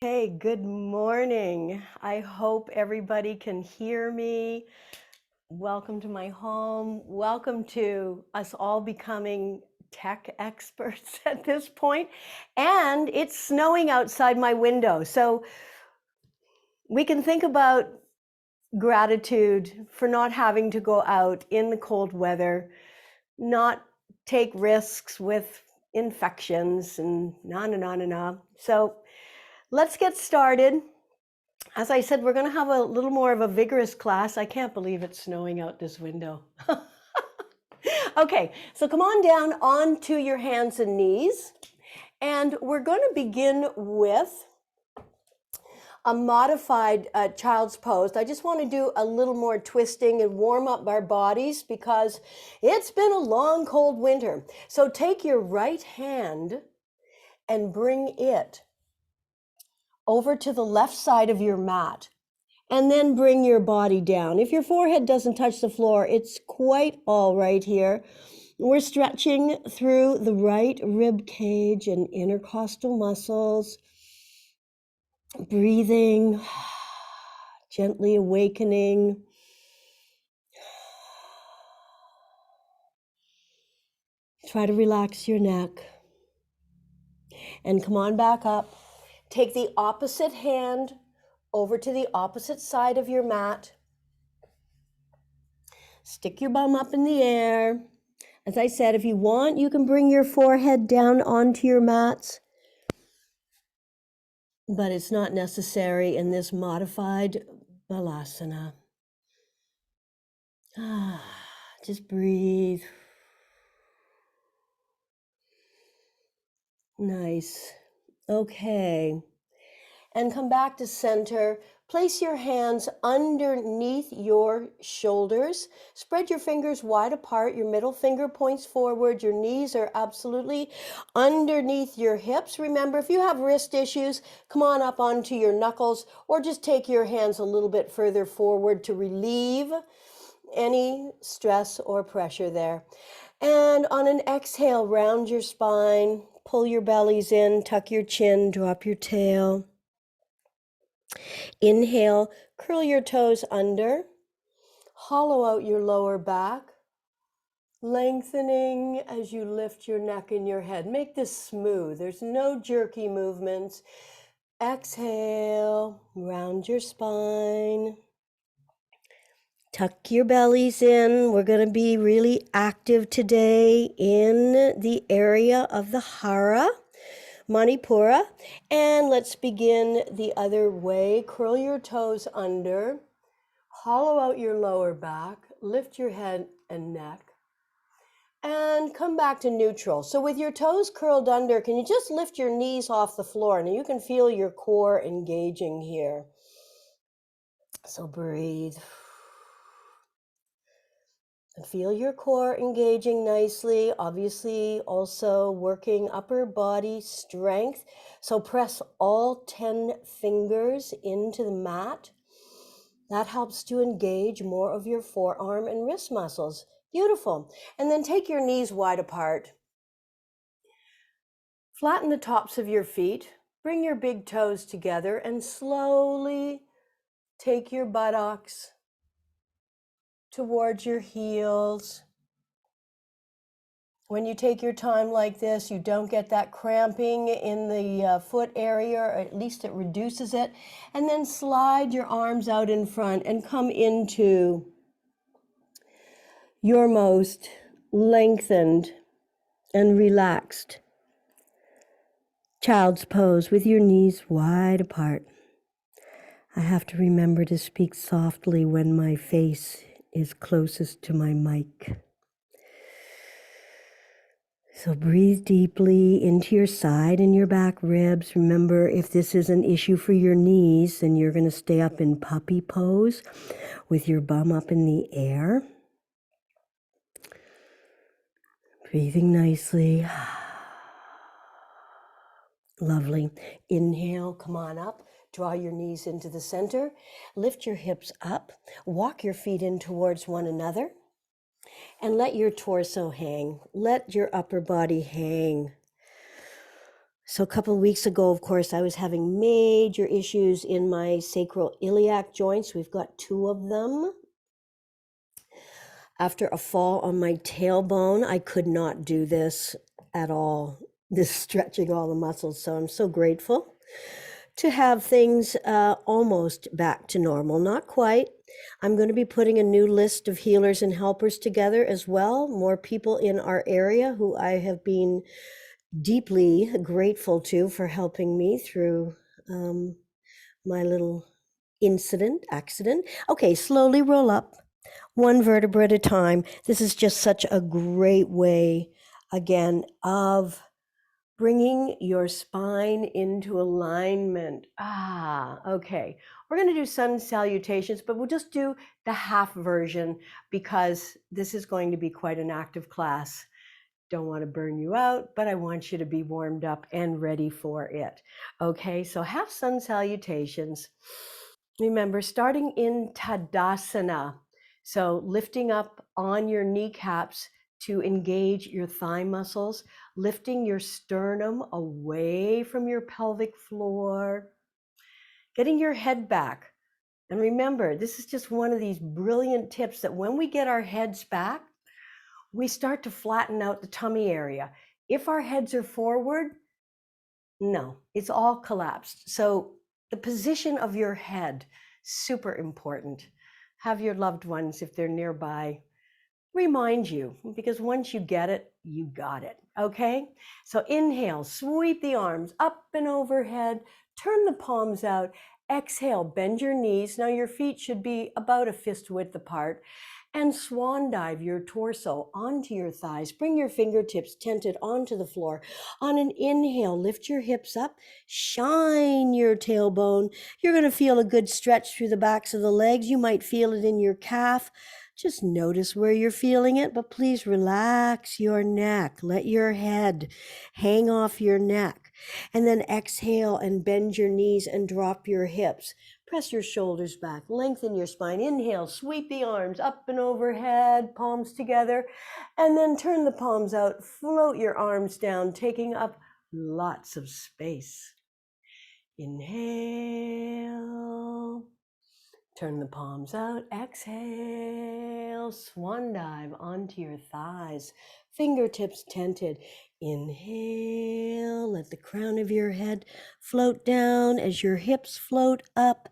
Hey, good morning. I hope everybody can hear me. Welcome to my home. Welcome to us all becoming tech experts at this point. And it's snowing outside my window. So we can think about gratitude for not having to go out in the cold weather, not take risks with infections and na. So let's get started. As I said, we're going to have a little more of a vigorous class. I can't believe it's snowing out this window. Okay, so come on down onto your hands and knees. And we're going to begin with a modified child's pose. I just want to do a little more twisting and warm up our bodies because it's been a long, cold winter. So take your right hand and bring it over to the left side of your mat. And then bring your body down. If your forehead doesn't touch the floor, it's quite all right here. We're stretching through the right rib cage and intercostal muscles. Breathing, gently awakening. Try to relax your neck. And come on back up. Take the opposite hand over to the opposite side of your mat. Stick your bum up in the air. As I said, if you want, you can bring your forehead down onto your mats, but it's not necessary in this modified balasana. Just breathe. Nice. Okay. And come back to center. Place your hands underneath your shoulders. Spread your fingers wide apart. Your middle finger points forward. Your knees are absolutely underneath your hips. Remember, if you have wrist issues, come on up onto your knuckles or just take your hands a little bit further forward to relieve any stress or pressure there. And on an exhale, round your spine, pull your bellies in, tuck your chin, drop your tail. Inhale, curl your toes under, hollow out your lower back, lengthening as you lift your neck and your head. Make this smooth. There's no jerky movements. Exhale, round your spine. Tuck your bellies in. We're going to be really active today in the area of the Hara. Manipura. And let's begin the other way. Curl your toes under, hollow out your lower back, lift your head and neck, and come back to neutral. So with your toes curled under, can you just lift your knees off the floor? And you can feel your core engaging here. So breathe. And feel your core engaging nicely, obviously also working upper body strength. So press all 10 fingers into the mat. That helps to engage more of your forearm and wrist muscles. Beautiful. And then take your knees wide apart. Flatten the tops of your feet. Bring your big toes together and slowly take your buttocks towards your heels. When you take your time like this, you don't get that cramping in the foot area, or at least it reduces it. And then slide your arms out in front and come into your most lengthened and relaxed child's pose with your knees wide apart. I have to remember to speak softly when my face is closest to my mic. So breathe deeply into your side and your back ribs. Remember, if this is an issue for your knees, then you're going to stay up in puppy pose with your bum up in the air. Breathing nicely. Lovely. Inhale, come on up. Draw your knees into the center. Lift your hips up. Walk your feet in towards one another. And let your torso hang. Let your upper body hang. So a couple of weeks ago, of course, I was having major issues in my sacral iliac joints. We've got two of them. After a fall on my tailbone, I could not do this at all, this stretching all the muscles. So I'm so grateful to have things almost back to normal. Not quite. I'm going to be putting a new list of healers and helpers together as well. More people in our area who I have been deeply grateful to for helping me through my little accident. Okay, slowly roll up, one vertebra at a time. This is just such a great way, again, of bringing your spine into alignment. Okay. We're going to do sun salutations, but we'll just do the half version because this is going to be quite an active class. Don't want to burn you out, but I want you to be warmed up and ready for it. Okay, so half sun salutations. Remember, starting in Tadasana, so lifting up on your kneecaps to engage your thigh muscles, lifting your sternum away from your pelvic floor, getting your head back. And remember, this is just one of these brilliant tips that when we get our heads back, we start to flatten out the tummy area. If our heads are forward, no, it's all collapsed. So the position of your head, super important. Have your loved ones, if they're nearby, remind you, because once you get it, you got it. Okay? So inhale, sweep the arms up and overhead, turn the palms out. Exhale, bend your knees. Now your feet should be about a fist width apart. And swan dive your torso onto your thighs. Bring your fingertips tented onto the floor. On an inhale, lift your hips up, shine your tailbone. You're going to feel a good stretch through the backs of the legs. You might feel it in your calf. Just notice where you're feeling it, but please relax your neck. Let your head hang off your neck. And then exhale and bend your knees and drop your hips. Press your shoulders back, lengthen your spine. Inhale, sweep the arms up and overhead, palms together, and then turn the palms out, float your arms down, taking up lots of space. Inhale, turn the palms out, exhale, swan dive onto your thighs, fingertips tented. Inhale, let the crown of your head float down as your hips float up.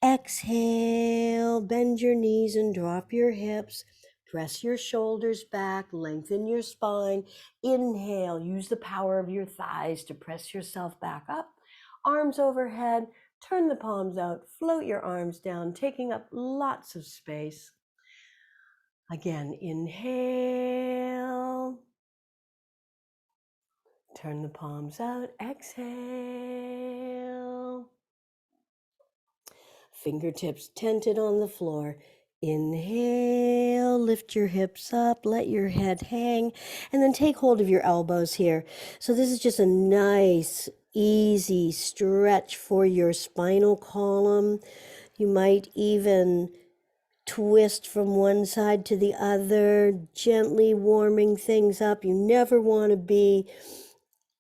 Exhale, bend your knees and drop your hips. Press your shoulders back, lengthen your spine. Inhale, use the power of your thighs to press yourself back up. Arms overhead, turn the palms out, float your arms down, taking up lots of space. Again, inhale. Turn the palms out, exhale. Fingertips tented on the floor. Inhale, lift your hips up, let your head hang, and then take hold of your elbows here. So this is just a nice, easy stretch for your spinal column. You might even twist from one side to the other, gently warming things up. You never want to be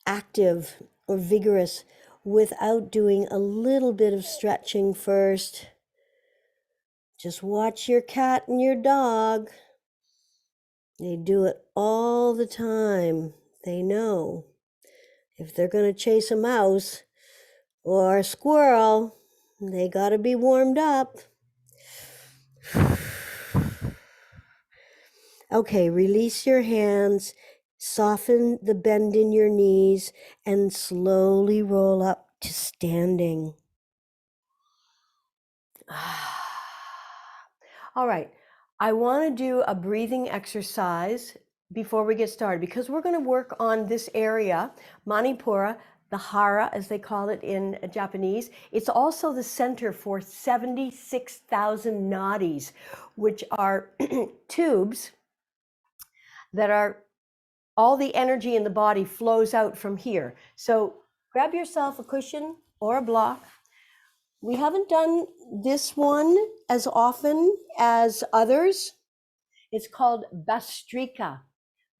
active or vigorous without doing a little bit of stretching first. Just watch your cat and your dog. They do it all the time. They know if they're going to chase a mouse or a squirrel, they got to be warmed up. Okay, release your hands, soften the bend in your knees, and slowly roll up to standing. All right, I want to do a breathing exercise before we get started because we're going to work on this area, Manipura, the hara, as they call it in Japanese. It's also the center for 76,000 nadis, which are tubes that are all the energy in the body flows out from here. So grab yourself a cushion or a block. We haven't done this one as often as others. It's called Bastrika.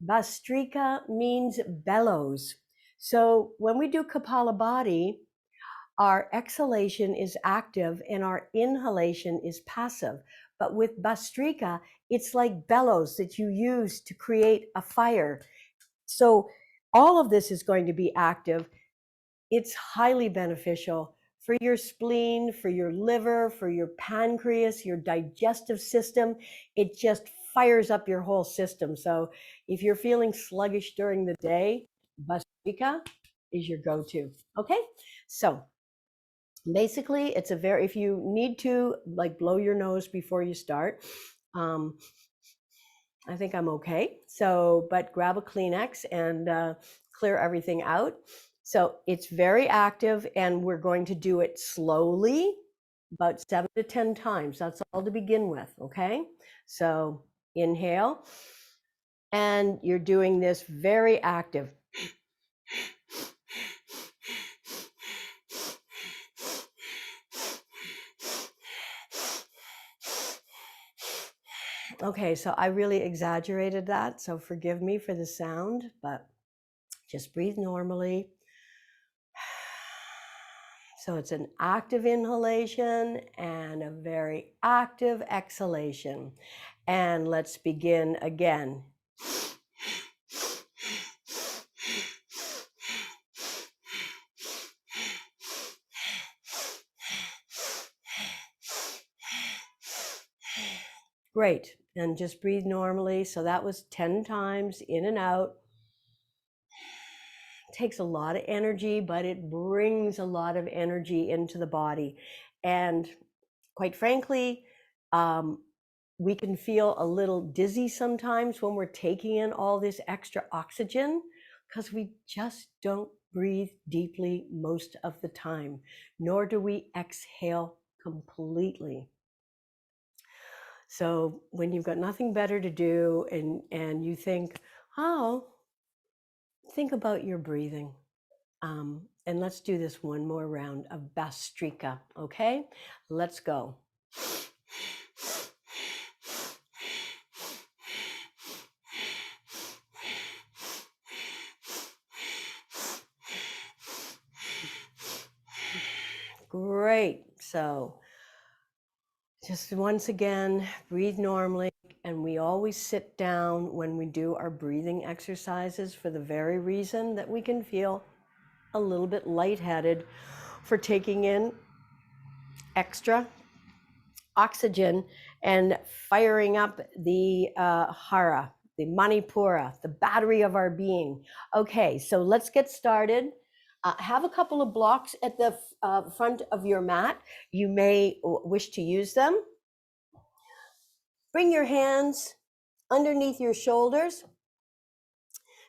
Bastrika means bellows. So when we do Kapalabhati, our exhalation is active and our inhalation is passive. But with Bhastrika, it's like bellows that you use to create a fire. So all of this is going to be active. It's highly beneficial for your spleen, for your liver, for your pancreas, your digestive system. It just fires up your whole system. So if you're feeling sluggish during the day, Bhastrika is your go-to. Okay, so basically it's a very, if you need to like blow your nose before you start, I think I'm okay. So, but grab a Kleenex and clear everything out. So it's very active and we're going to do it slowly, about 7 to 10 times. That's all to begin with, okay? So inhale, and you're doing this very active. Okay, so I really exaggerated that, so forgive me for the sound, but just breathe normally. So it's an active inhalation and a very active exhalation. And let's begin again. Great. And just breathe normally. So that was 10 times in and out. It takes a lot of energy, but it brings a lot of energy into the body. And quite frankly, we can feel a little dizzy sometimes when we're taking in all this extra oxygen because we just don't breathe deeply most of the time, nor do we exhale completely. So when you've got nothing better to do and you think, oh, think about your breathing. And let's do this one more round of Bhastrika, okay? Let's go. Great. So just once again, breathe normally. And we always sit down when we do our breathing exercises for the very reason that we can feel a little bit lightheaded for taking in extra oxygen and firing up the hara, the manipura, the battery of our being. Okay, so let's get started. Have a couple of blocks at the front of your mat. You may wish to use them. Bring your hands underneath your shoulders.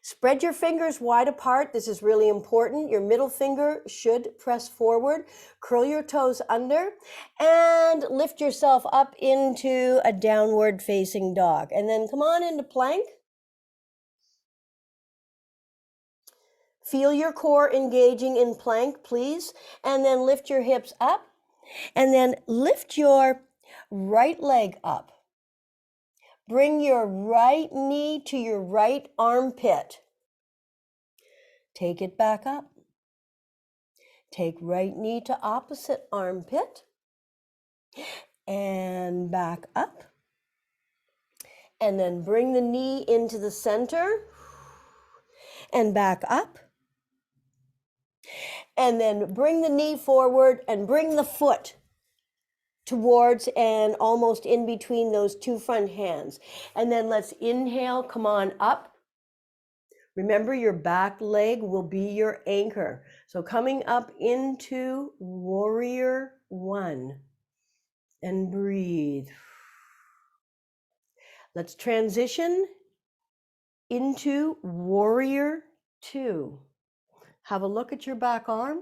Spread your fingers wide apart. This is really important. Your middle finger should press forward. Curl your toes under and lift yourself up into a downward facing dog. And then come on into plank. Feel your core engaging in plank, please. And then lift your hips up. And then lift your right leg up. Bring your right knee to your right armpit. Take it back up. Take right knee to opposite armpit. And back up. And then bring the knee into the center. And back up. And then bring the knee forward and bring the foot towards and almost in between those two front hands. And then let's inhale, come on up. Remember, your back leg will be your anchor. So coming up into warrior one and breathe. Let's transition into warrior two. Have a look at your back arm.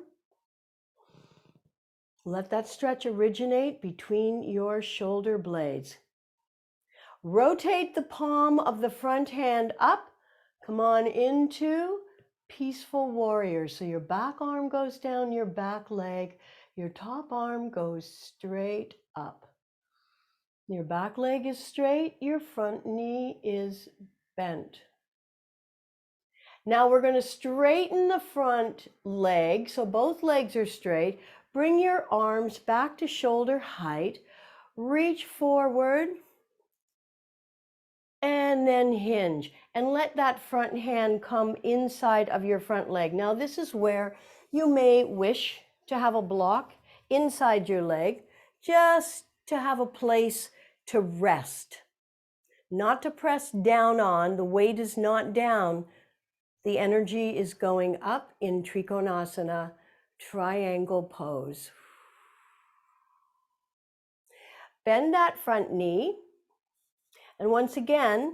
Let that stretch originate between your shoulder blades. Rotate the palm of the front hand up. Come on into peaceful warrior. So your back arm goes down your back leg. Your top arm goes straight up. Your back leg is straight. Your front knee is bent. Now we're going to straighten the front leg, so both legs are straight. Bring your arms back to shoulder height. Reach forward and then hinge, and let that front hand come inside of your front leg. Now this is where you may wish to have a block inside your leg, just to have a place to rest, not to press down on. The weight is not down. The energy is going up in Trikonasana, triangle pose. Bend that front knee. And once again,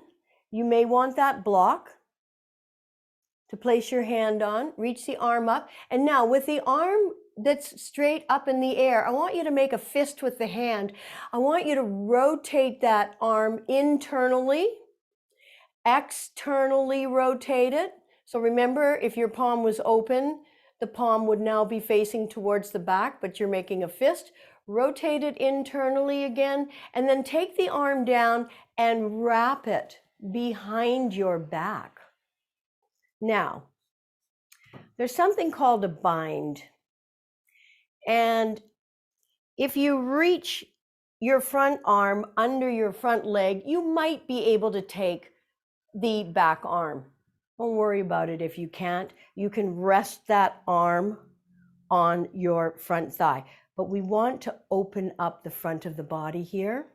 you may want that block to place your hand on. Reach the arm up. And now with the arm that's straight up in the air, I want you to make a fist with the hand. I want you to rotate that arm internally, externally rotate it. So remember, if your palm was open, the palm would now be facing towards the back, but you're making a fist. Rotate it internally again, and then take the arm down and wrap it behind your back. Now, there's something called a bind. And if you reach your front arm under your front leg, you might be able to take the back arm. Don't worry about it if you can't. You can rest that arm on your front thigh. But we want to open up the front of the body here.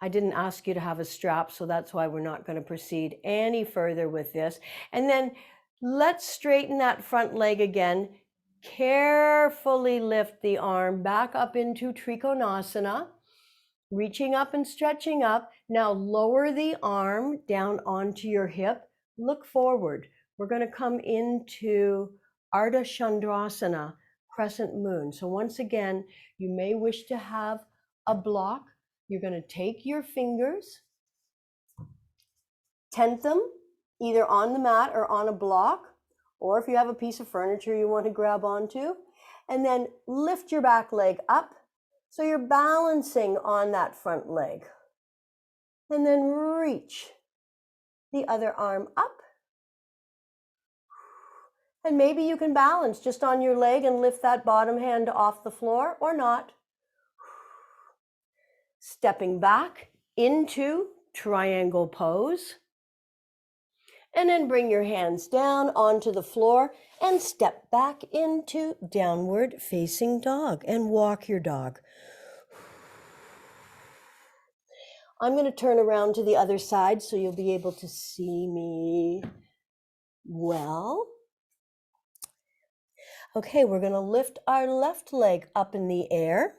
I didn't ask you to have a strap, so that's why we're not going to proceed any further with this. And then let's straighten that front leg again. Carefully lift the arm back up into Trikonasana, reaching up and stretching up. Now lower the arm down onto your hip. Look forward. We're going to come into Ardha Chandrasana, crescent moon. So once again, you may wish to have a block. You're going to take your fingers, tent them either on the mat or on a block, or if you have a piece of furniture you want to grab onto, and then lift your back leg up so you're balancing on that front leg. And then reach the other arm up. And maybe you can balance just on your leg and lift that bottom hand off the floor or not. Stepping back into triangle pose. And then bring your hands down onto the floor and step back into downward facing dog and walk your dog. I'm going to turn around to the other side so you'll be able to see me well. Okay, we're going to lift our left leg up in the air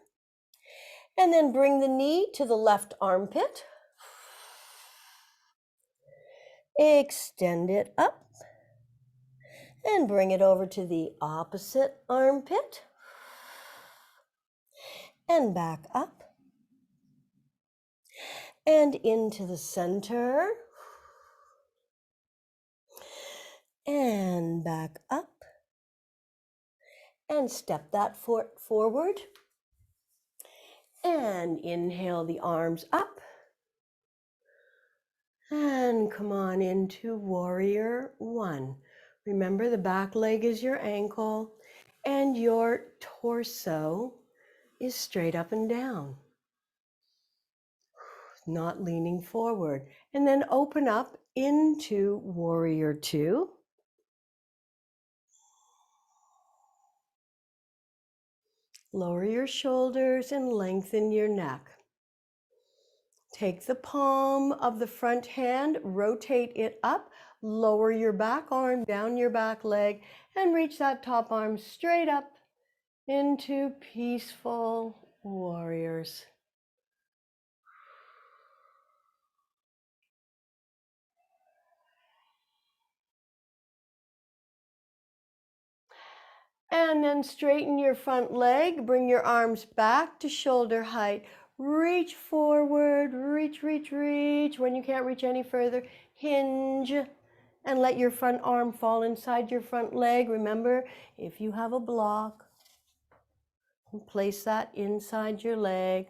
and then bring the knee to the left armpit. Extend it up and bring it over to the opposite armpit and back up and into the center and back up and step that foot forward and inhale the arms up and come on into warrior one. Remember, the back leg is your ankle and your torso is straight up and down, not leaning forward. And then open up into warrior two. Lower your shoulders and lengthen your neck. Take the palm of the front hand, rotate it up, lower your back arm down your back leg, and reach that top arm straight up into peaceful warriors. And then straighten your front leg, bring your arms back to shoulder height. Reach forward, reach, reach, reach. When you can't reach any further, hinge and let your front arm fall inside your front leg. Remember, if you have a block, place that inside your leg.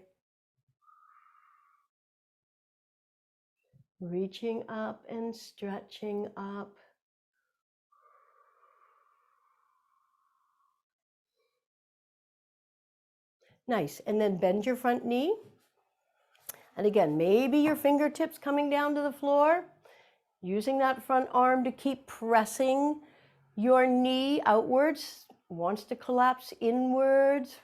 Reaching up and stretching up. Nice. And then bend your front knee. And again, maybe your fingertips coming down to the floor, using that front arm to keep pressing your knee outwards, wants to collapse inwards.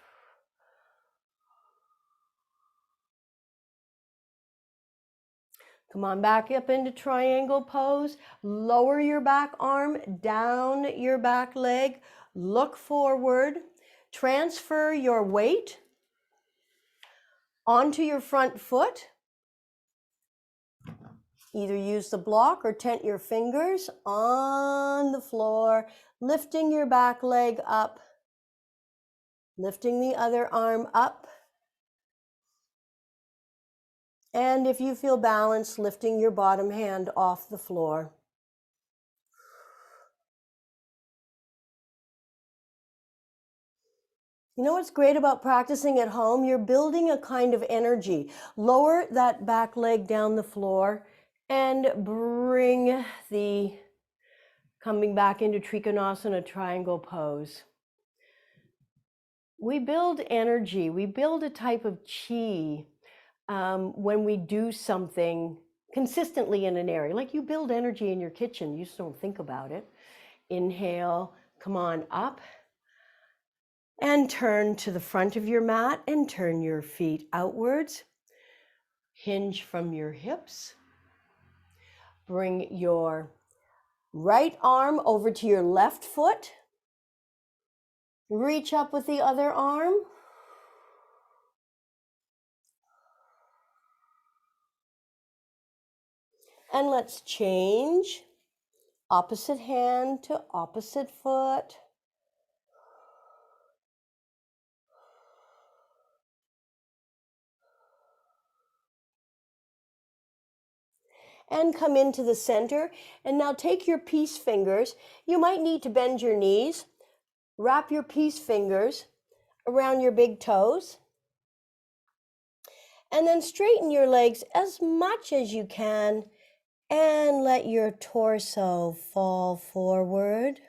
Come on back up into triangle pose. Lower your back arm, down your back leg, look forward, transfer your weight onto your front foot. Either use the block or tent your fingers on the floor, lifting your back leg up, lifting the other arm up. And if you feel balanced, lifting your bottom hand off the floor. You know what's great about practicing at home? You're building a kind of energy. Lower that back leg down the floor and bring the coming back into Trikonasana triangle pose. We build energy, we build a type of chi when we do something consistently in an area. Like you build energy in your kitchen, you just don't think about it. Inhale, come on up. And turn to the front of your mat and turn your feet outwards. Hinge from your hips. Bring your right arm over to your left foot. Reach up with the other arm. And let's change. Opposite hand to opposite foot. And come into the center. And now take your peace fingers. You might need to bend your knees. Wrap your peace fingers around your big toes. And then straighten your legs as much as you can and let your torso fall forward.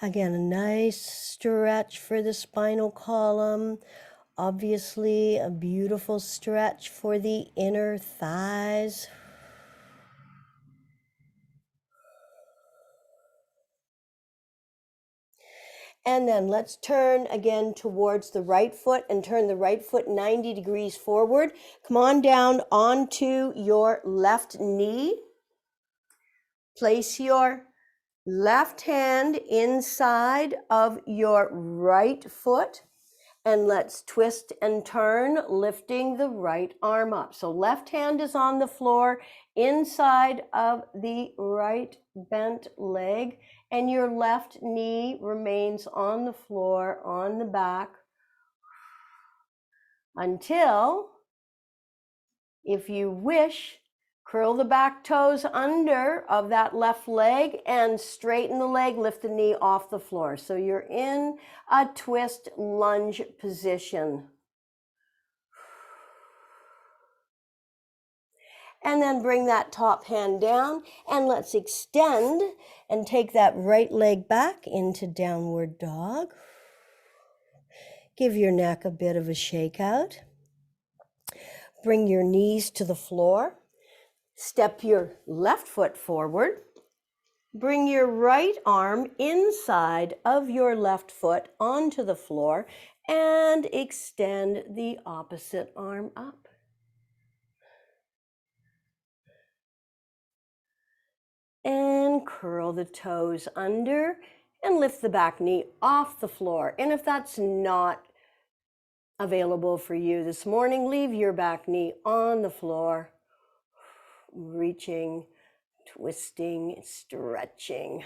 Again, a nice stretch for the spinal column. Obviously, a beautiful stretch for the inner thighs. And then let's turn again towards the right foot and turn the right foot 90 degrees forward. Come on down onto your left knee. Place your left hand inside of your right foot. And let's twist and turn, lifting the right arm up. So left hand is on the floor, inside of the right bent leg, and your left knee remains on the floor, on the back, until, if you wish, curl the back toes under of that left leg and straighten the leg, lift the knee off the floor. So you're in a twist lunge position. And then bring that top hand down and let's extend and take that right leg back into downward dog. Give your neck a bit of a shake out. Bring your knees to the floor. Step your left foot forward. Bring your right arm inside of your left foot onto the floor and extend the opposite arm up. And curl the toes under and lift the back knee off the floor. And if that's not available for you this morning, leave your back knee on the floor, reaching, twisting, stretching.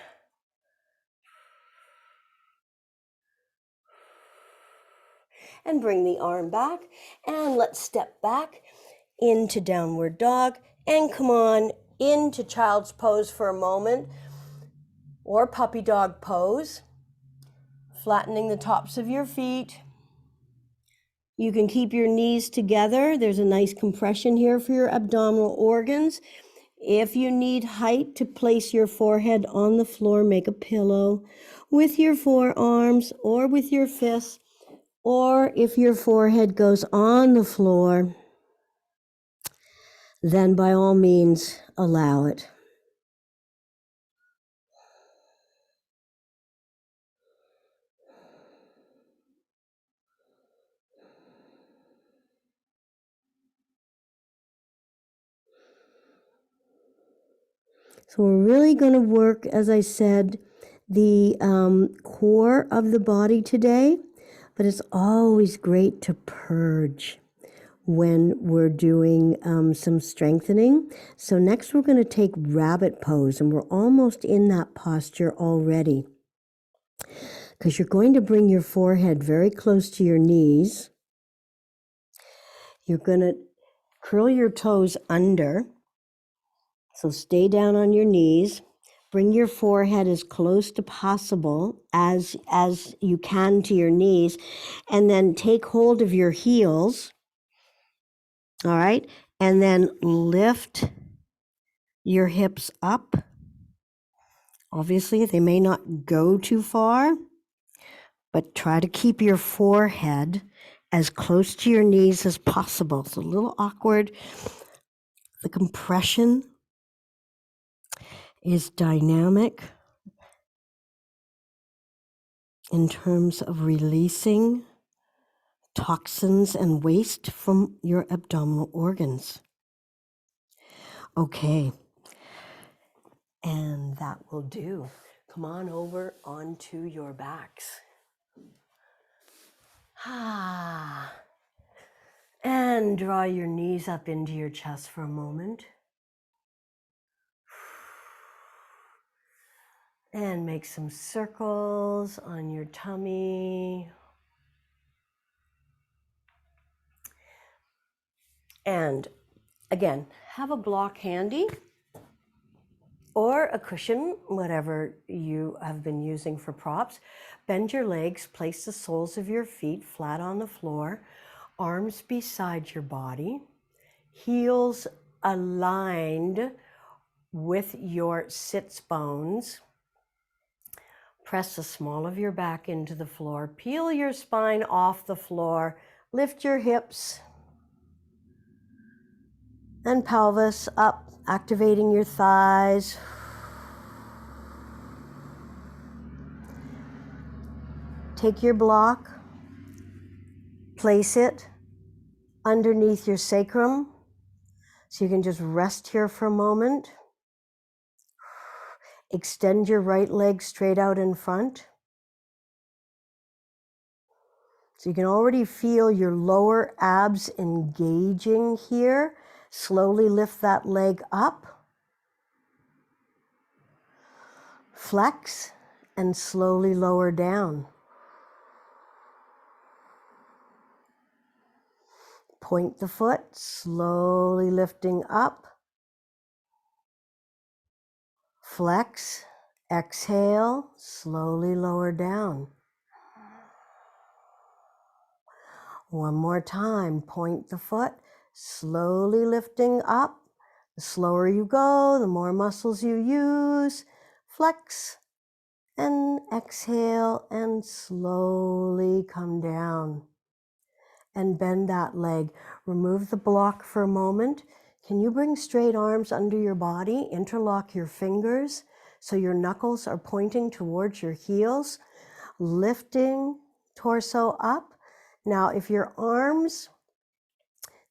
And bring the arm back and let's step back into downward dog and come on into child's pose for a moment, or puppy dog pose, flattening the tops of your feet, You can keep your knees together. There's a nice compression here for your abdominal organs. If you need height to place your forehead on the floor, make a pillow with your forearms or with your fists, or if your forehead goes on the floor, then by all means, allow it. So we're really going to work, as I said, the core of the body today, but it's always great to purge when we're doing some strengthening. So next we're going to take rabbit pose, and we're almost in that posture already, because you're going to bring your forehead very close to your knees. You're going to curl your toes under. So stay down on your knees. Bring your forehead as close to possible as you can to your knees, and then take hold of your heels. All right? And then lift your hips up. Obviously, they may not go too far, but try to keep your forehead as close to your knees as possible. It's a little awkward. The compression is dynamic in terms of releasing toxins and waste from your abdominal organs. Okay, and that will do. Come on over onto your backs. And draw your knees up into your chest for a moment. And make some circles on your tummy. And again, have a block handy or a cushion, whatever you have been using for props. Bend your legs, place the soles of your feet flat on the floor, arms beside your body, heels aligned with your sits bones. Press the small of your back into the floor, peel your spine off the floor, lift your hips and pelvis up, activating your thighs. Take your block, place it underneath your sacrum, so you can just rest here for a moment. Extend your right leg straight out in front. So you can already feel your lower abs engaging here. Slowly lift that leg up. Flex and slowly lower down. Point the foot, slowly lifting up. Flex, exhale, slowly lower down. One more time, point the foot, slowly lifting up. The slower you go, the more muscles you use. Flex and exhale and slowly come down. And bend that leg. Remove the block for a moment. Can you bring straight arms under your body? Interlock your fingers so your knuckles are pointing towards your heels. Lifting torso up. Now, if your arms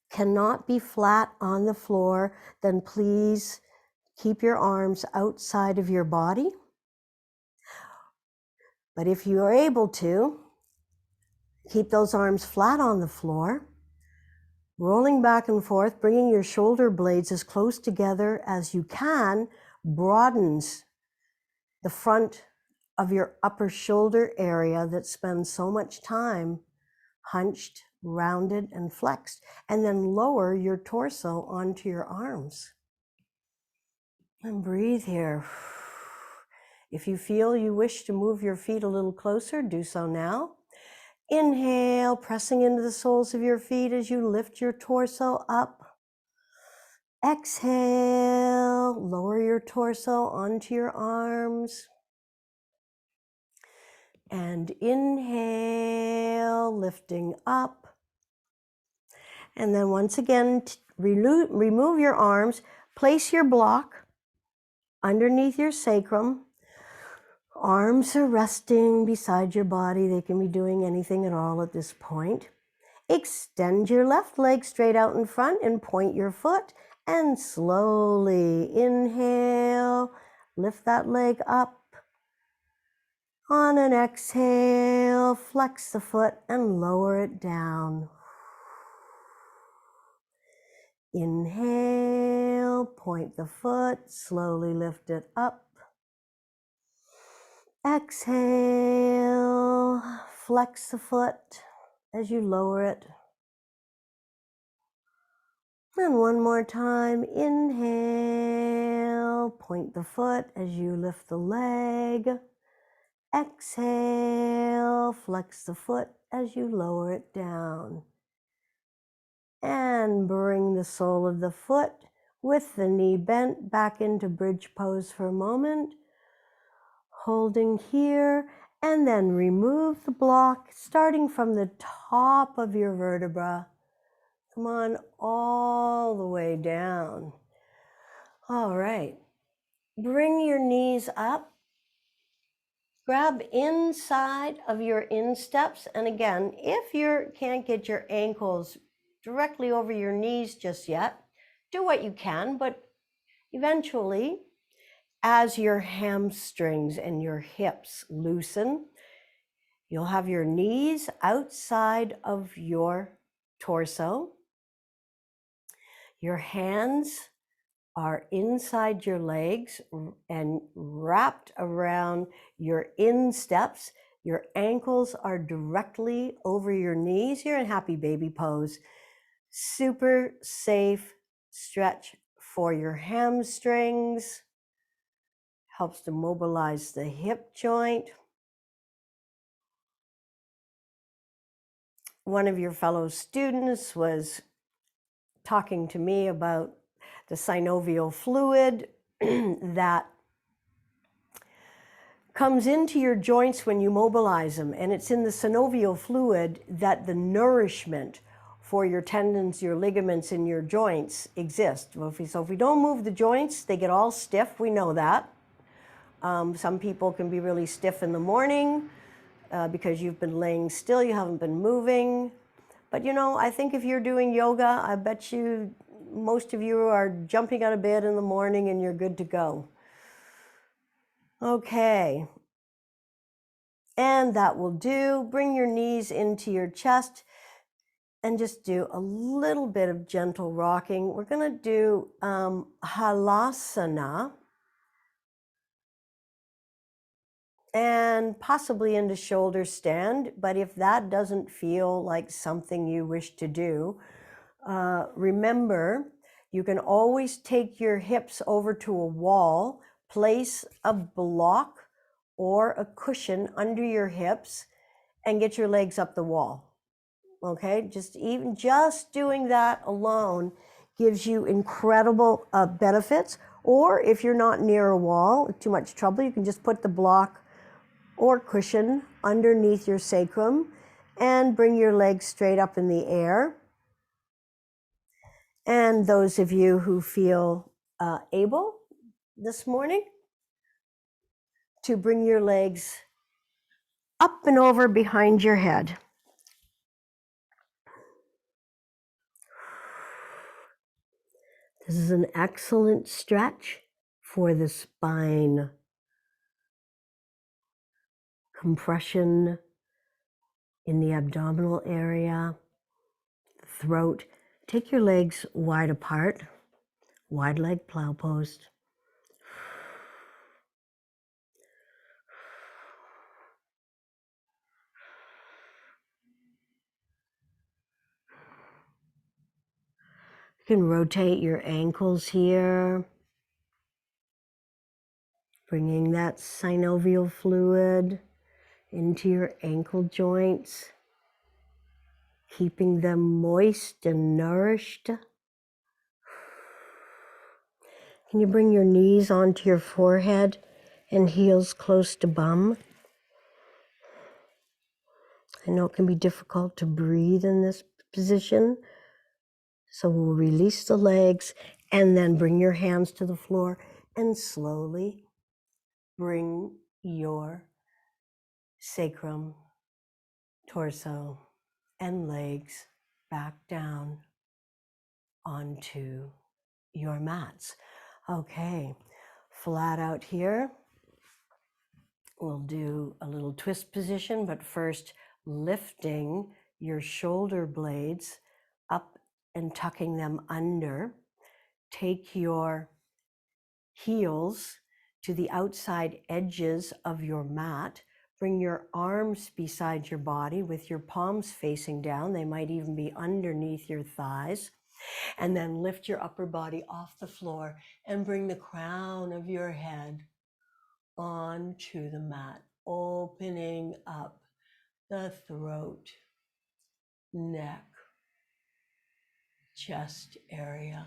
cannot be flat on the floor, then please keep your arms outside of your body. But if you are able to, keep those arms flat on the floor, rolling back and forth, bringing your shoulder blades as close together as you can, broadens the front of your upper shoulder area that spends so much time hunched, rounded, and flexed, and then lower your torso onto your arms. And breathe here. If you feel you wish to move your feet a little closer, do so now. Inhale, pressing into the soles of your feet as you lift your torso up. Exhale, lower your torso onto your arms. And inhale, lifting up. And then once again, remove your arms, place your block underneath your sacrum. Arms are resting beside your body. They can be doing anything at all at this point. Extend your left leg straight out in front and point your foot. And slowly inhale, lift that leg up. On an exhale, flex the foot and lower it down. Inhale, point the foot, slowly lift it up. Exhale, flex the foot as you lower it. And one more time, inhale, point the foot as you lift the leg. Exhale, flex the foot as you lower it down. And bring the sole of the foot with the knee bent back into bridge pose for a moment. Holding here, and then remove the block starting from the top of your vertebra. Come on, all the way down. All right. Bring your knees up. Grab inside of your insteps. And again, if you can't get your ankles directly over your knees just yet, do what you can, but eventually, as your hamstrings and your hips loosen, you'll have your knees outside of your torso. Your hands are inside your legs and wrapped around your insteps. Your ankles are directly over your knees. You're in happy baby pose. Super safe stretch for your hamstrings. Helps to mobilize the hip joint. One of your fellow students was talking to me about the synovial fluid that comes into your joints when you mobilize them. And it's in the synovial fluid that the nourishment for your tendons, your ligaments, and your joints exist. So if we don't move the joints, they get all stiff. We know that. Some people can be really stiff in the morning because you've been laying still, you haven't been moving. But you know, I think if you're doing yoga, I bet you most of you are jumping out of bed in the morning and you're good to go. Okay. And that will do. Bring your knees into your chest and just do a little bit of gentle rocking. We're going to do halasana and possibly into shoulder stand. But if that doesn't feel like something you wish to do, remember, you can always take your hips over to a wall, place a block or a cushion under your hips, and get your legs up the wall. Okay, just doing that alone gives you incredible benefits. Or if you're not near a wall, too much trouble, you can just put the block or cushion underneath your sacrum and bring your legs straight up in the air. And those of you who feel able this morning to bring your legs up and over behind your head. This is an excellent stretch for the spine. Compression in the abdominal area, throat. Take your legs wide apart, wide leg plow pose. You can rotate your ankles here, bringing that synovial fluid into your ankle joints. keeping them moist and nourished. Can you bring your knees onto your forehead and heels close to bum? I know it can be difficult to breathe in this position, so we'll release the legs and then bring your hands to the floor and slowly bring your sacrum, torso, and legs back down onto your mats. Okay, flat out here. We'll do a little twist position, but first lifting your shoulder blades up and tucking them under. Take your heels to the outside edges of your mat. Bring your arms beside your body with your palms facing down. They might even be underneath your thighs. And then lift your upper body off the floor and bring the crown of your head onto the mat, opening up the throat, neck, chest area.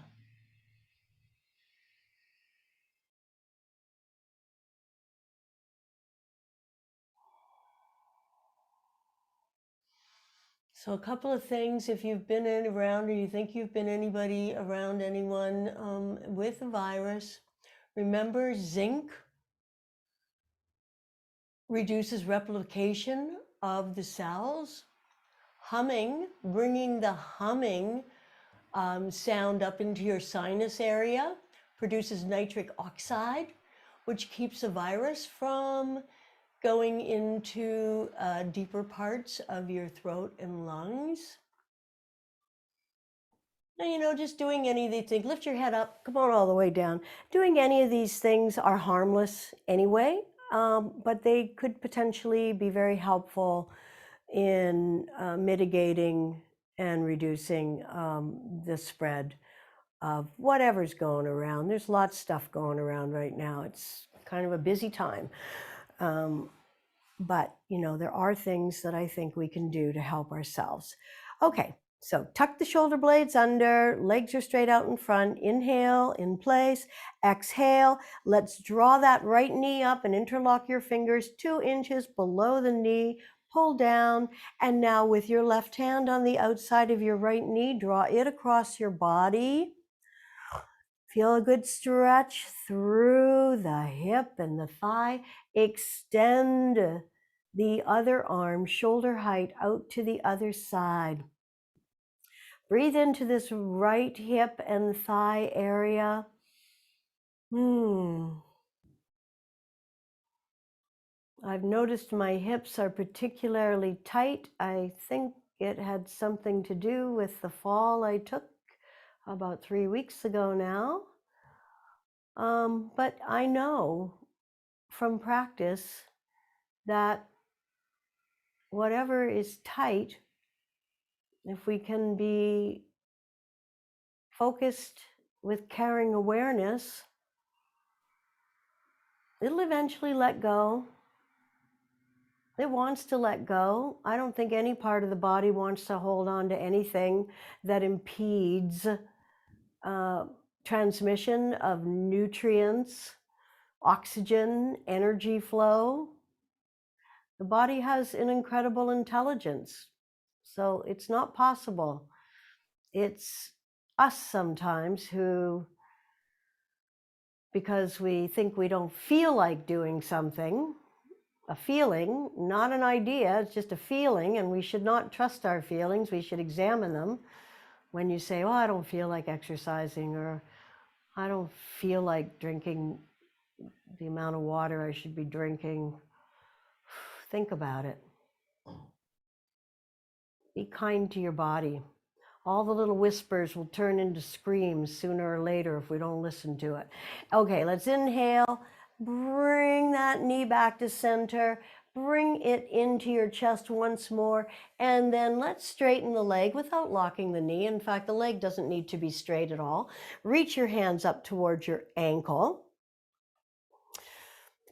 So a couple of things, if you've been around or you think you've been around anyone with a virus, remember zinc reduces replication of the cells. Humming, bringing the humming sound up into your sinus area, produces nitric oxide, which keeps the virus from going into deeper parts of your throat and lungs. Now, just doing any of these things, lift your head up, come on all the way down. Doing any of these things are harmless anyway, but they could potentially be very helpful in mitigating and reducing the spread of whatever's going around. There's lots of stuff going around right now. It's kind of a busy time. But, there are things that I think we can do to help ourselves. Okay, so tuck the shoulder blades under, legs are straight out in front. Inhale, in place. Exhale, let's draw that right knee up and interlock your fingers 2 inches below the knee. Pull down, and now with your left hand on the outside of your right knee, draw it across your body. Feel a good stretch through the hip and the thigh. Extend the other arm, shoulder height, out to the other side. Breathe into this right hip and thigh area. I've noticed my hips are particularly tight. I think it had something to do with the fall I took about 3 weeks ago now. But I know from practice that whatever is tight, if we can be focused with caring awareness, it'll eventually let go. It wants to let go. I don't think any part of the body wants to hold on to anything that impedes transmission of nutrients, oxygen, energy flow. The body has an incredible intelligence, so it's not possible. It's us sometimes who, because we think we don't feel like doing something, a feeling, not an idea, it's just a feeling, and we should not trust our feelings, we should examine them. When you say, oh, I don't feel like exercising, or I don't feel like drinking the amount of water I should be drinking, think about it. Be kind to your body. All the little whispers will turn into screams sooner or later if we don't listen to it. Okay, let's inhale. Bring that knee back to center. Bring it into your chest once more. And then let's straighten the leg without locking the knee. In fact, the leg doesn't need to be straight at all. Reach your hands up towards your ankle.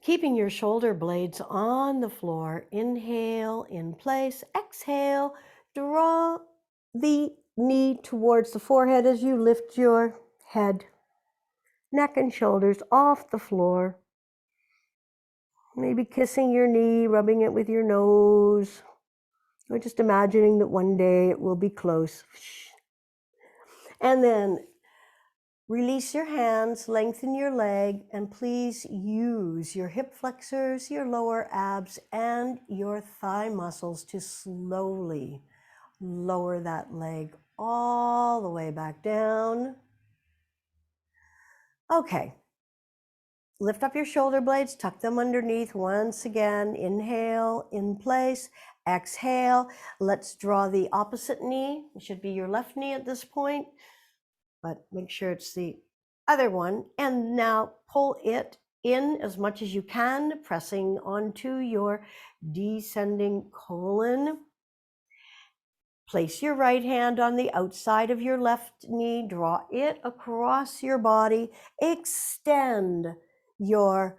Keeping your shoulder blades on the floor. Inhale, in place. Exhale, draw the knee towards the forehead as you lift your head, neck and shoulders off the floor. Maybe kissing your knee, rubbing it with your nose, or just imagining that one day it will be close. And then release your hands, lengthen your leg, and please use your hip flexors, your lower abs, and your thigh muscles to slowly lower that leg all the way back down. Okay. Lift up your shoulder blades, tuck them underneath once again. Inhale, in place. Exhale. Let's draw the opposite knee. It should be your left knee at this point, but make sure it's the other one. And now pull it in as much as you can, pressing onto your descending colon. Place your right hand on the outside of your left knee, draw it across your body, extend your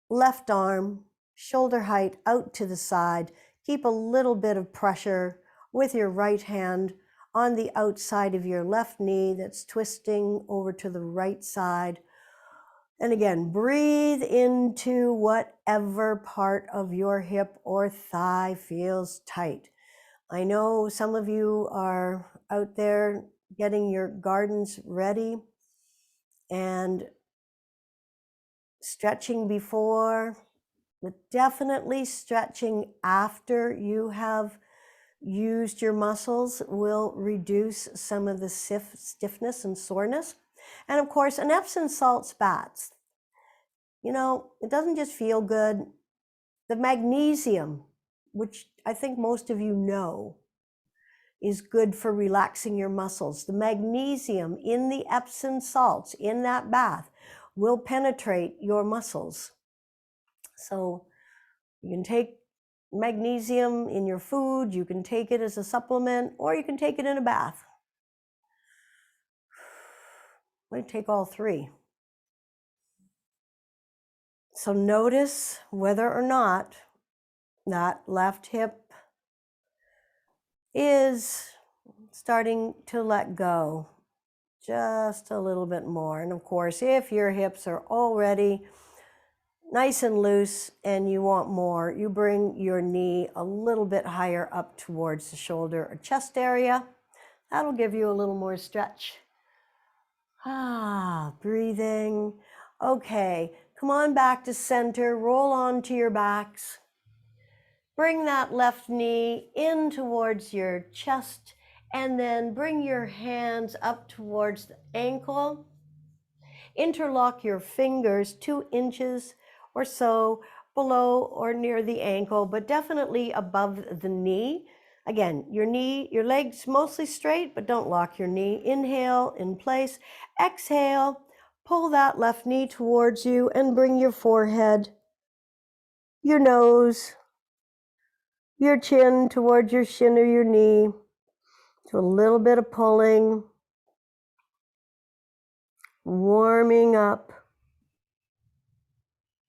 left arm, shoulder height out to the side. Keep a little bit of pressure with your right hand on the outside of your left knee that's twisting over to the right side. And again, breathe into whatever part of your hip or thigh feels tight. I know some of you are out there getting your gardens ready and stretching before, but definitely stretching after you have used your muscles will reduce some of the stiffness and soreness. And of course, an Epsom salts bath. You know, it doesn't just feel good. The magnesium, which I think most of you know, is good for relaxing your muscles. The magnesium in the Epsom salts in that bath will penetrate your muscles. So you can take magnesium in your food, you can take it as a supplement, or you can take it in a bath. I take all three. So notice whether or not that left hip is starting to let go just a little bit more. And of course, if your hips are already nice and loose and you want more, you bring your knee a little bit higher up towards the shoulder or chest area. That'll give you a little more stretch. Breathing. Okay, come on back to center, roll onto your backs. Bring that left knee in towards your chest and then bring your hands up towards the ankle. Interlock your fingers 2 inches or so below or near the ankle, but definitely above the knee. Again, your legs mostly straight, but don't lock your knee. Inhale, in place. Exhale, pull that left knee towards you and bring your forehead, your nose, your chin towards your shin or your knee. So a little bit of pulling, warming up,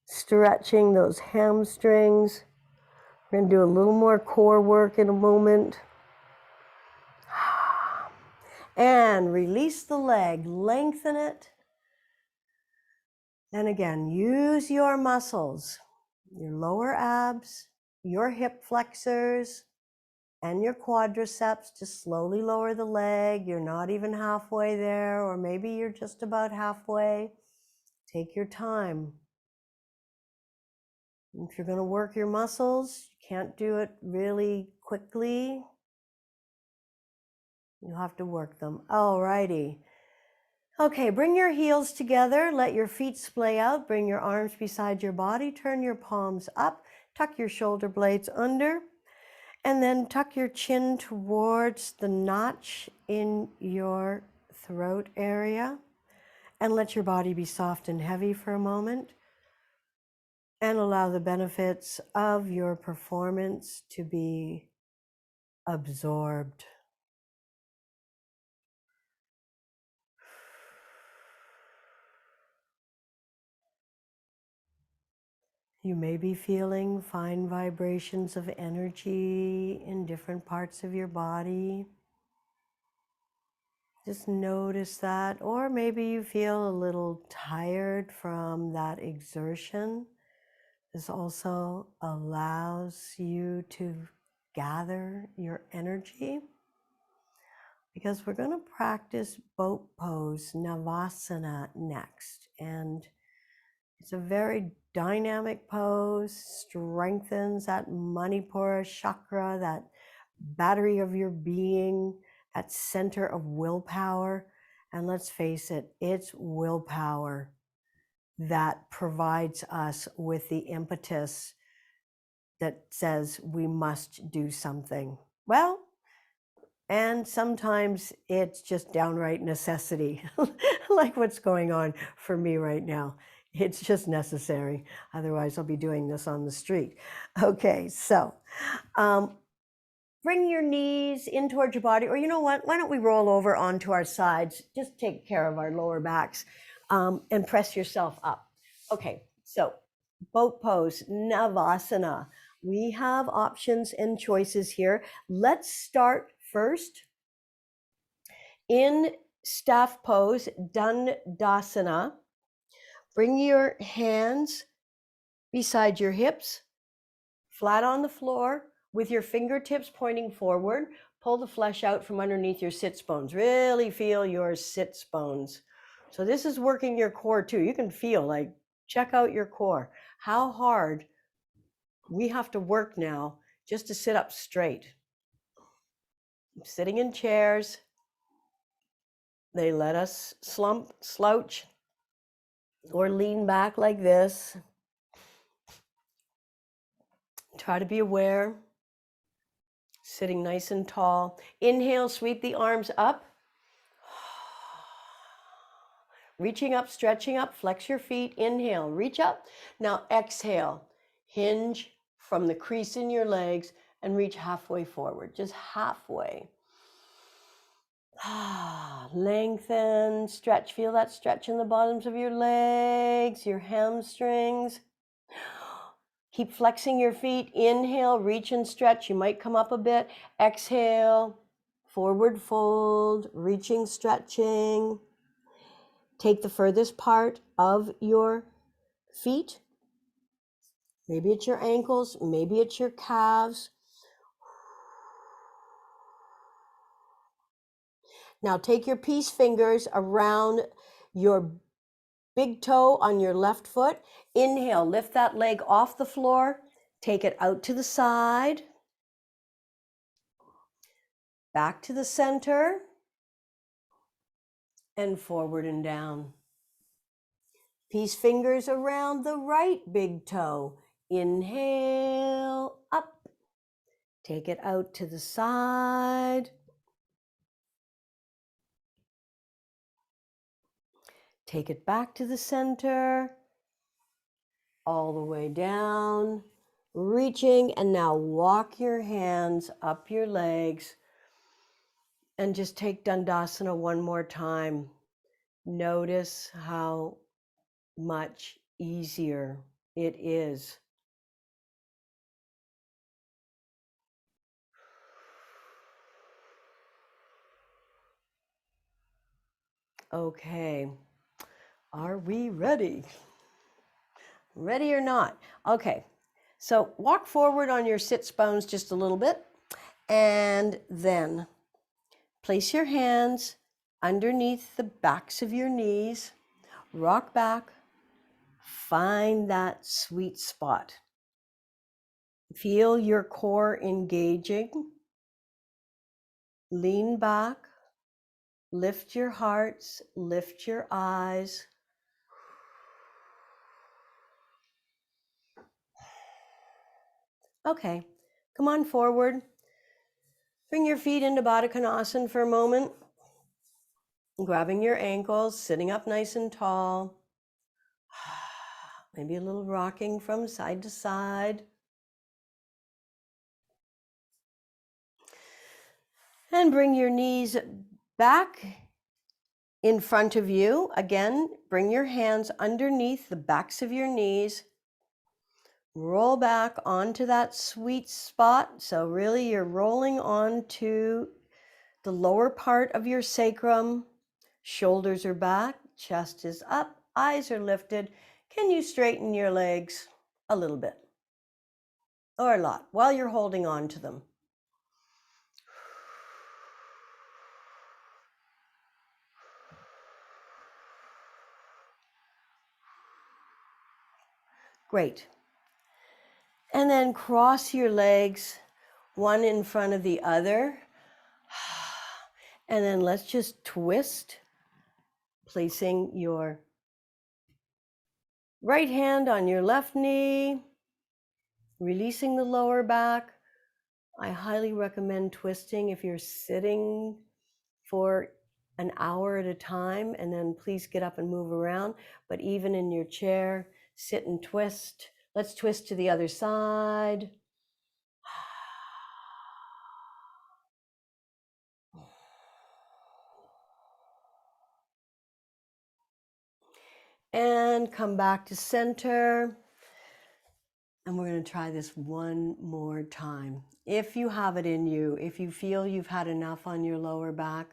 stretching those hamstrings. We're going to do a little more core work in a moment. And release the leg, lengthen it. And again, use your muscles, your lower abs, your hip flexors, and your quadriceps to slowly lower the leg. You're not even halfway there, or maybe you're just about halfway. Take your time. If you're going to work your muscles, you can't do it really quickly. You have to work them. Alrighty. Okay, bring your heels together. Let your feet splay out. Bring your arms beside your body. Turn your palms up. Tuck your shoulder blades under. And then tuck your chin towards the notch in your throat area. And let your body be soft and heavy for a moment. And allow the benefits of your performance to be absorbed. You may be feeling fine vibrations of energy in different parts of your body. Just notice that, or maybe you feel a little tired from that exertion. This also allows you to gather your energy, because we're going to practice boat pose, Navasana, next. And it's a very dynamic pose, strengthens that Manipura chakra, that battery of your being, that center of willpower. And let's face it, it's willpower that provides us with the impetus that says we must do something. Well, and sometimes it's just downright necessity, like what's going on for me right now. It's just necessary. Otherwise, I'll be doing this on the street. Okay, so bring your knees in towards your body, or you know what? Why don't we roll over onto our sides? Just take care of our lower backs and press yourself up. Okay, so boat pose, Navasana. We have options and choices here. Let's start first in staff pose, Dandasana. Bring your hands beside your hips, flat on the floor, with your fingertips pointing forward. Pull the flesh out from underneath your sits bones. Really feel your sits bones. So this is working your core too. You can feel, like, check out your core. How hard we have to work now just to sit up straight. Sitting in chairs, they let us slump, slouch, or lean back like this. Try to be aware, sitting nice and tall. Inhale, sweep the arms up. Reaching up, stretching up, flex your feet. Inhale, reach up. Now exhale, hinge from the crease in your legs and reach halfway forward, just halfway. Lengthen, stretch, feel that stretch in the bottoms of your legs, your hamstrings. Keep flexing your feet. Inhale, reach and stretch. You might come up a bit. Exhale, forward fold, reaching, stretching. Take the furthest part of your feet. Maybe it's your ankles, maybe it's your calves. Now take your peace fingers around your big toe on your left foot. Inhale, lift that leg off the floor. Take it out to the side. Back to the center. And forward and down. Peace fingers around the right big toe. Inhale, up. Take it out to the side. Take it back to the center. All the way down. Reaching, and now walk your hands up your legs. And just take Dandasana one more time. Notice how much easier it is. Okay, are we ready? Ready or not? Okay, so walk forward on your sits bones just a little bit, and then place your hands underneath the backs of your knees, rock back, find that sweet spot. Feel your core engaging. Lean back, lift your hearts, lift your eyes. Okay, come on forward. Bring your feet into Baddha Konasana for a moment. Grabbing your ankles, sitting up nice and tall. Maybe a little rocking from side to side. And bring your knees back in front of you. Again, bring your hands underneath the backs of your knees. Roll back onto that sweet spot. So really you're rolling onto The lower part of your sacrum, shoulders are back, chest is up, eyes are lifted. Can you straighten your legs a little bit or a lot while you're holding on to them? Great. And then cross your legs, one in front of the other. And then let's just twist, placing your right hand on your left knee, releasing the lower back. I highly recommend twisting if you're sitting for an hour at a time, and then please get up and move around. But even in your chair, sit and twist. Let's twist to the other side. And come back to center. And we're going to try this one more time. If you have it in you, if you feel you've had enough on your lower back,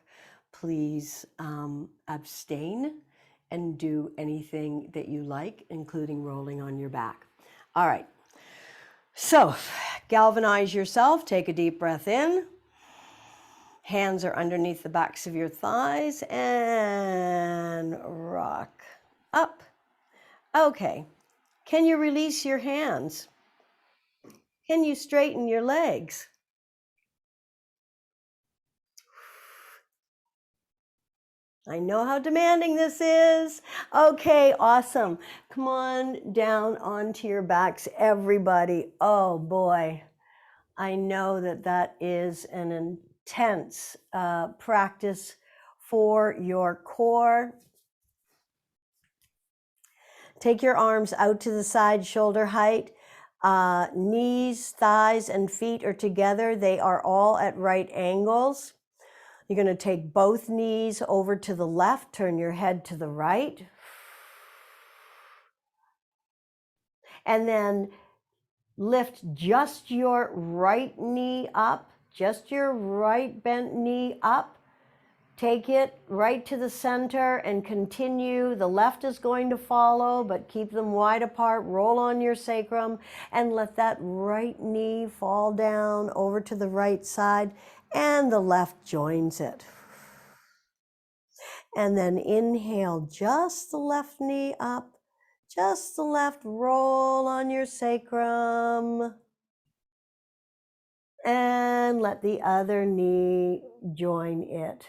please abstain and do anything that you like, including rolling on your back. All right. So galvanize yourself. Take a deep breath in. Hands are underneath the backs of your thighs and rock up. Okay. Can you release your hands? Can you straighten your legs? I know how demanding this is. Okay, awesome. Come on down onto your backs, everybody. Oh boy, I know that that is an intense practice for your core. Take your arms out to the side, shoulder height. Knees, thighs, and feet are together. They are all at right angles. You're going to take both knees over to the left, turn your head to the right. And then lift just your right knee up, just your right bent knee up. Take it right to the center and continue. The left is going to follow, but keep them wide apart. Roll on your sacrum and let that right knee fall down over to the right side, and the left joins it. And then inhale just the left knee up, just the left, roll on your sacrum. And let the other knee join it.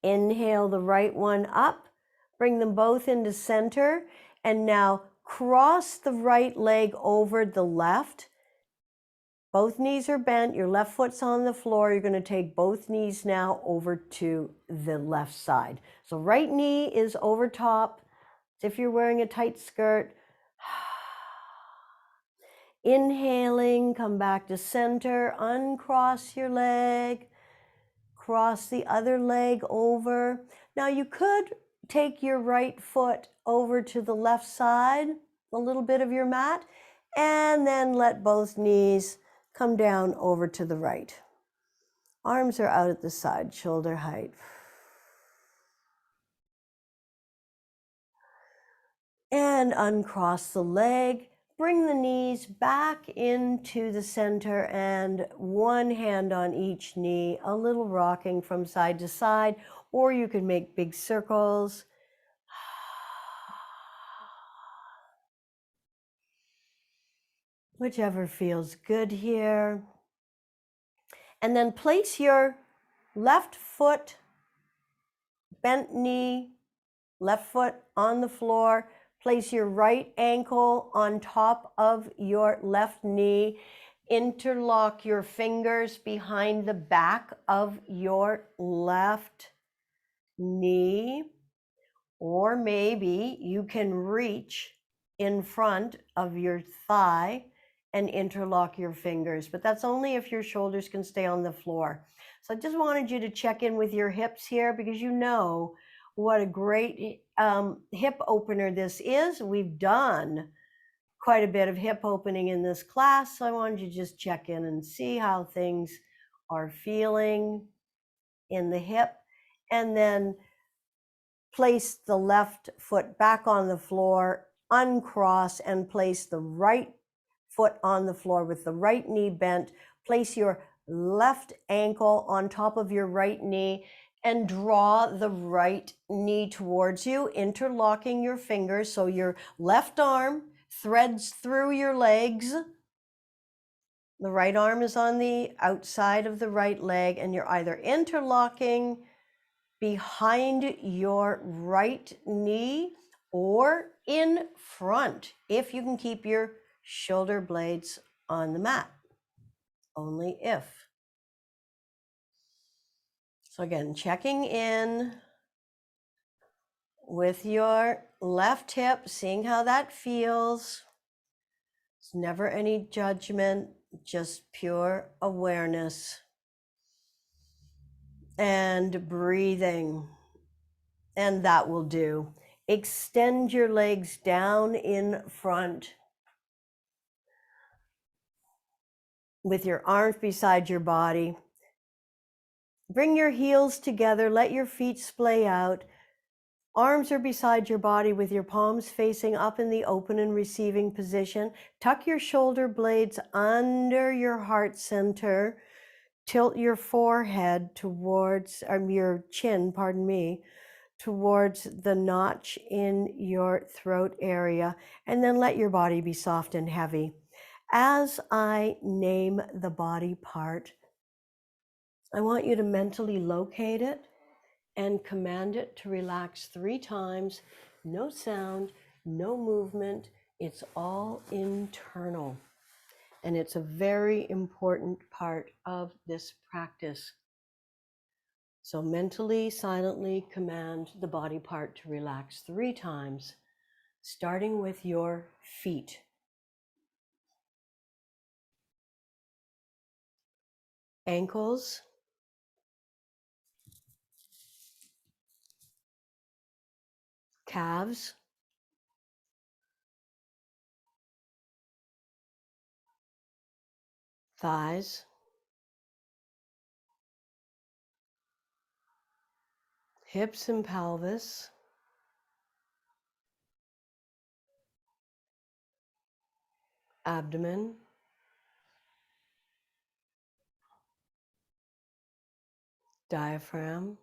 Inhale the right one up, bring them both into center, and now cross the right leg over the left. Both knees are bent, your left foot's on the floor. You're going to take both knees now over to the left side. So right knee is over top, as if you're wearing a tight skirt. Inhaling, come back to center, uncross your leg. Cross the other leg over. Now you could take your right foot over to the left side, a little bit of your mat, and then let both knees come down over to the right. Arms are out at the side, shoulder height. And uncross the leg. Bring the knees back into the center and one hand on each knee, a little rocking from side to side, or you can make big circles. Whichever feels good here. And then place your left foot, bent knee, left foot on the floor. Place your right ankle on top of your left knee. Interlock your fingers behind the back of your left knee. Or maybe you can reach in front of your thigh and interlock your fingers, but that's only if your shoulders can stay on the floor. So I just wanted you to check in with your hips here, because you know what a great hip opener this is. We've done quite a bit of hip opening in this class, so I wanted you to just check in and see how things are feeling in the hip, and then place the left foot back on the floor, uncross, and place the right foot on the floor with the right knee bent. Place your left ankle on top of your right knee and draw the right knee towards you, interlocking your fingers so your left arm threads through your legs. The right arm is on the outside of the right leg, and you're either interlocking behind your right knee or in front, if you can keep your shoulder blades on the mat. Only if. So again, checking in with your left hip, seeing how that feels. It's never any judgment, just pure awareness. And breathing. And that will do. Extend your legs down in front with your arms beside your body. Bring your heels together, let your feet splay out. Arms are beside your body with your palms facing up in the open and receiving position. Tuck your shoulder blades under your heart center. Tilt your forehead towards, your chin, towards the notch in your throat area, and then let your body be soft and heavy. As I name the body part, I want you to mentally locate it and command it to relax 3 times. No sound, no movement. It's all internal. And it's a very important part of this practice. So mentally, silently command the body part to relax 3 times, starting with your feet. Ankles, calves, thighs, hips and pelvis, abdomen, diaphragm,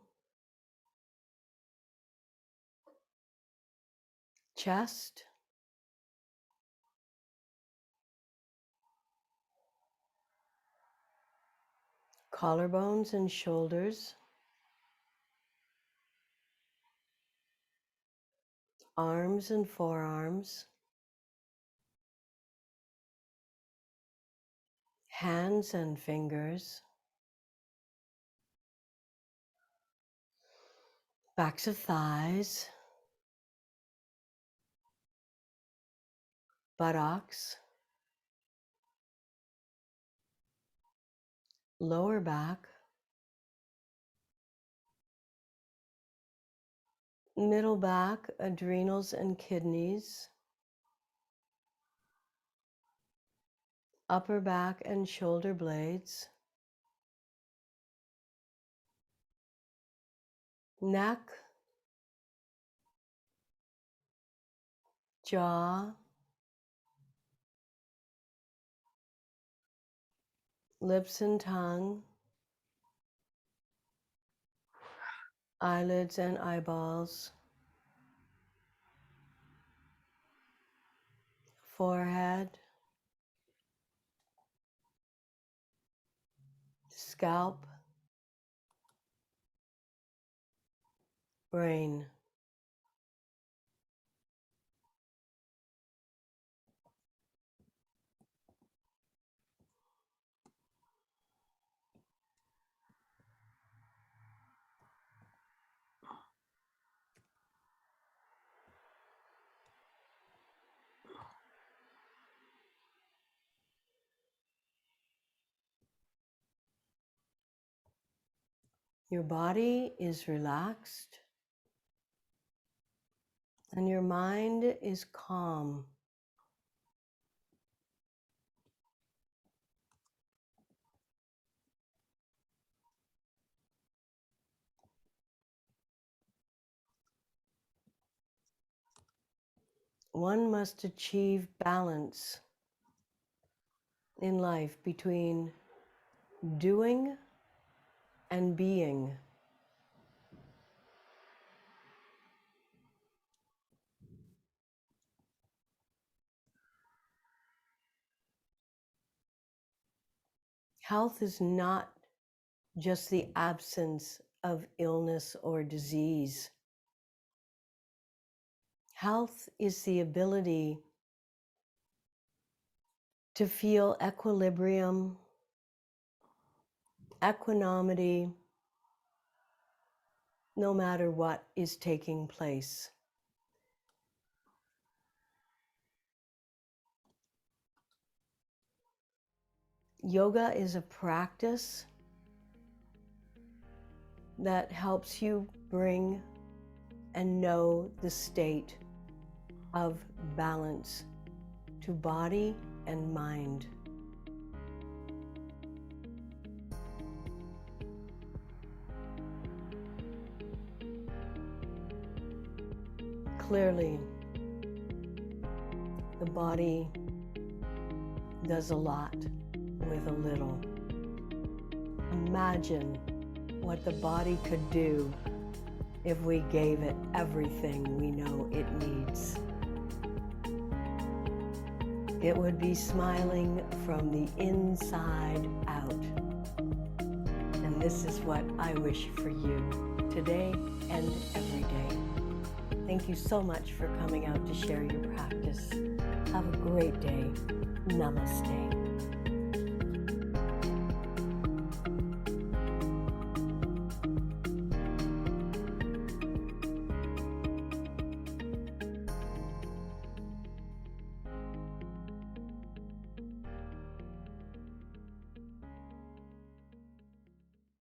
chest, collarbones and shoulders, arms and forearms, hands and fingers, backs of thighs, buttocks, lower back, middle back, adrenals and kidneys, upper back and shoulder blades, neck, jaw, lips and tongue, eyelids and eyeballs, forehead, scalp, brain. Your body is relaxed and your mind is calm. One must achieve balance in life between doing and being. Health is not just the absence of illness or disease. Health is the ability to feel equilibrium, equanimity, no matter what is taking place. Yoga is a practice that helps you bring and know the state of balance to body and mind. Clearly, the body does a lot with a little. Imagine what the body could do if we gave it everything we know it needs. It would be smiling from the inside out. And this is what I wish for you today and every day. Thank you so much for coming out to share your practice. Have a great day. Namaste.